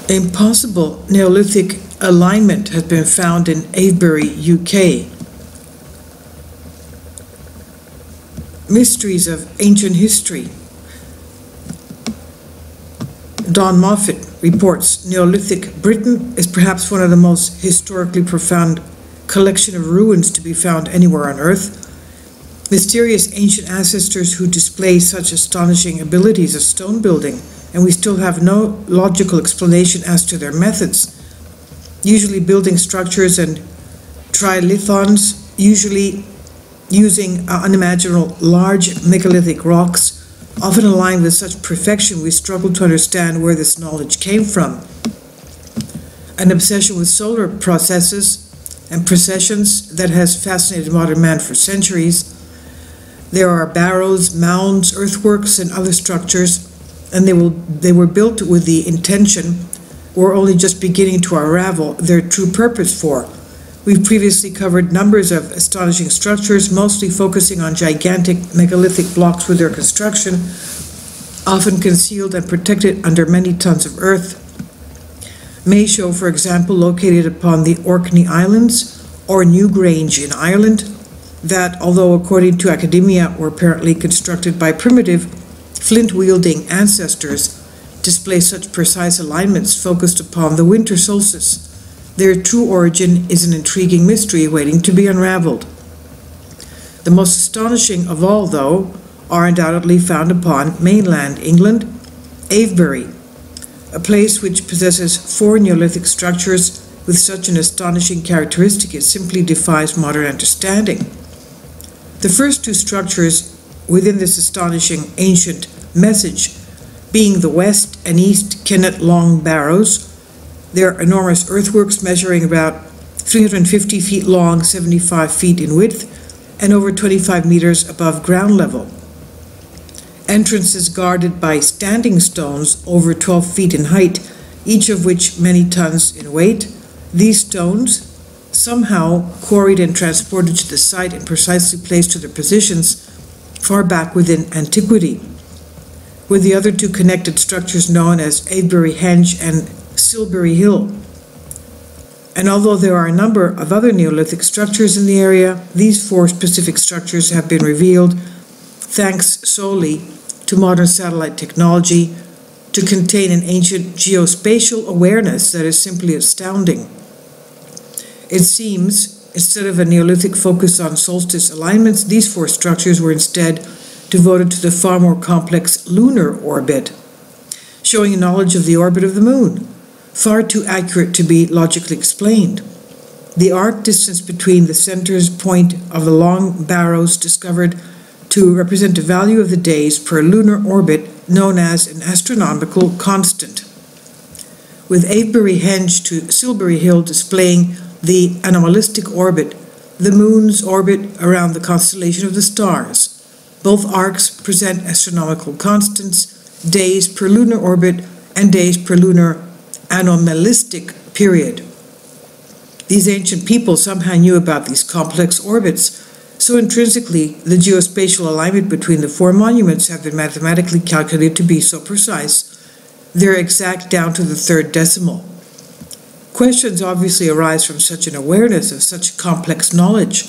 Impossible Neolithic alignment has been found in Avebury, UK. Mysteries of ancient history. Don Moffat reports Neolithic Britain is perhaps one of the most historically profound collection of ruins to be found anywhere on Earth. Mysterious ancient ancestors who display such astonishing abilities of stone building, and we still have no logical explanation as to their methods. Usually building structures and trilithons, usually using unimaginable large megalithic rocks, often aligned with such perfection we struggle to understand where this knowledge came from. An obsession with solar processes and processions that has fascinated modern man for centuries. There are barrows, mounds, earthworks, and other structures, and they were built with the intention, or only just beginning to unravel, their true purpose for. We've previously covered numbers of astonishing structures, mostly focusing on gigantic megalithic blocks with their construction, often concealed and protected under many tons of earth. Maeshowe, for example, located upon the Orkney Islands, or Newgrange in Ireland, that, although according to academia were apparently constructed by primitive, flint-wielding ancestors, display such precise alignments focused upon the winter solstice. Their true origin is an intriguing mystery waiting to be unraveled. The most astonishing of all, though, are undoubtedly found upon mainland England, Avebury, a place which possesses 4 Neolithic structures with such an astonishing characteristic it simply defies modern understanding. The first 2 structures within this astonishing ancient message being the west and east Kennet Long Barrows. They're enormous earthworks measuring about 350 feet long, 75 feet in width, and over 25 meters above ground level. Entrances guarded by standing stones over 12 feet in height, each of which many tons in weight. These stones, somehow quarried and transported to the site and precisely placed to their positions far back within antiquity, with the other 2 connected structures known as Avebury Henge and Silbury Hill. And although there are a number of other Neolithic structures in the area, these 4 specific structures have been revealed, thanks solely to modern satellite technology, to contain an ancient geospatial awareness that is simply astounding. It seems, instead of a Neolithic focus on solstice alignments, these 4 structures were instead devoted to the far more complex lunar orbit, showing a knowledge of the orbit of the moon, far too accurate to be logically explained. The arc distance between the center's point of the long barrows discovered to represent a value of the days per lunar orbit known as an astronomical constant, with Avebury Henge to Silbury Hill displaying the anomalistic orbit, the moon's orbit around the constellation of the stars. Both arcs present astronomical constants, days per lunar orbit and days per lunar anomalistic period. These ancient people somehow knew about these complex orbits, so intrinsically the geospatial alignment between the 4 monuments have been mathematically calculated to be so precise, they're exact down to the 3rd decimal. Questions obviously arise from such an awareness of such complex knowledge.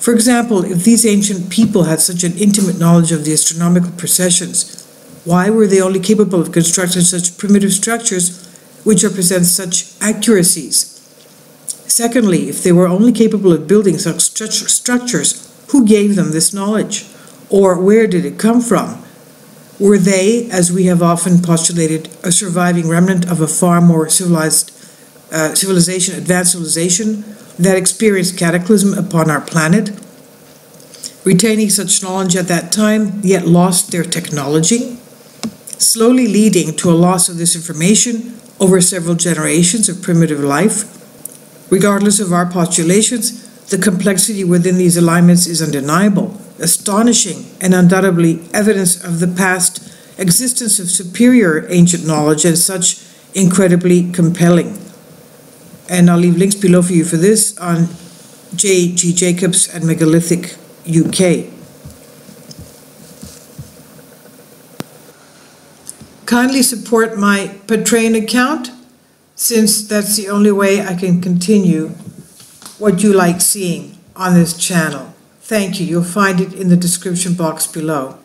For example, if these ancient people had such an intimate knowledge of the astronomical processions, why were they only capable of constructing such primitive structures which represent such accuracies? Secondly, if they were only capable of building such structures, who gave them this knowledge? Or where did it come from? Were they, as we have often postulated, a surviving remnant of a far more advanced civilization that experienced cataclysm upon our planet, retaining such knowledge at that time, yet lost their technology, slowly leading to a loss of this information over several generations of primitive life? Regardless of our postulations, the complexity within these alignments is undeniable, astonishing, and undoubtedly evidence of the past existence of superior ancient knowledge, and such incredibly compelling. And I'll leave links below for you for this on J.G. Jacobs and Megalithic UK. Kindly support my Patreon account since that's the only way I can continue what you like seeing on this channel. Thank you. You'll find it in the description box below.